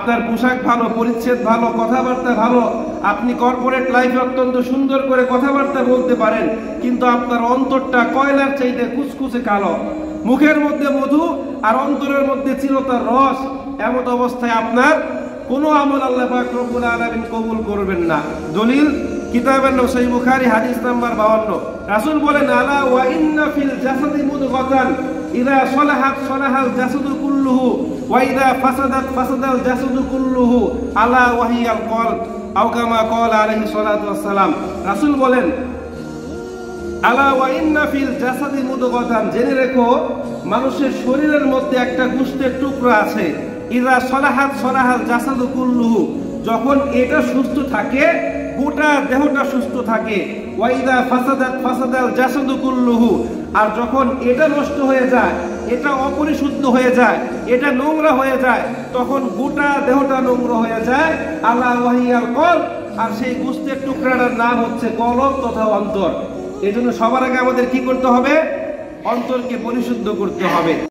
আপনার পোশাক ভালো, পরিচ্ছদ ভালো, কথাবার্তা ভালো, আপনি কর্পোরেট লাইফে অত্যন্ত সুন্দর করে কথাবার্তা বলতে পারেন, কিন্তু আপনার অন্তরটা কয়লার চাইতে কুচকুচে কালো, মুখের মধ্যে মধু আর অন্তরের মধ্যে চিরতার রস, এমন অবস্থায় আপনার কোনো আমল আল্লাহ পাক রব্বুল আলামিন কবুল করবেন না। দলিল কিতাবের নাম সহিহ বুখারী হাদিস নাম্বার 52। রাসূল বলেন, আলা ওয়া ইন্না ফিল জাসাদি মুদগাতান ইযা সালাহাত সালাহাল জাসাদু কুল্লুহু ওয়া ইযা ফাসাদাত ফাসাদাল জাসাদু কুল্লুহু আলা ওয়া হিয়াল কলব আও কামা ক্বালা আলাইহিস সালাতু ওয়াস সালাম। রাসূল বলেন, আলা ওয়া ইন্না ফিল জাসাদি মুদগাতান, জেনে রেখো মানুষের শরীরের মধ্যে একটা গোশতের টুকরা আছে, ইযা সালাহাত সালাহাল জাসাদু কুল্লুহু, যখন এটা সুস্থ থাকে গোটা দেহটা সুস্থ থাকে, ওয়া ইযা ফাসাদাত ফাসাদাল জাসাদু কুল্লুহু, আর যখন এটা নষ্ট হয়ে যায়, এটা অপরিশুদ্ধ হয়ে যায়, এটা নোংরা হয়ে যায়, তখন গোটা দেহটা নোংরা হয়ে যায়। আলা ওয়া হিয়াল কলব, আর সেই গোশতের টুকরাটার নাম হচ্ছে কলব তথা অন্তর। এজন্য সবার আগে আমাদের কি করতে হবে? অন্তরকে পরিশুদ্ধ করতে হবে।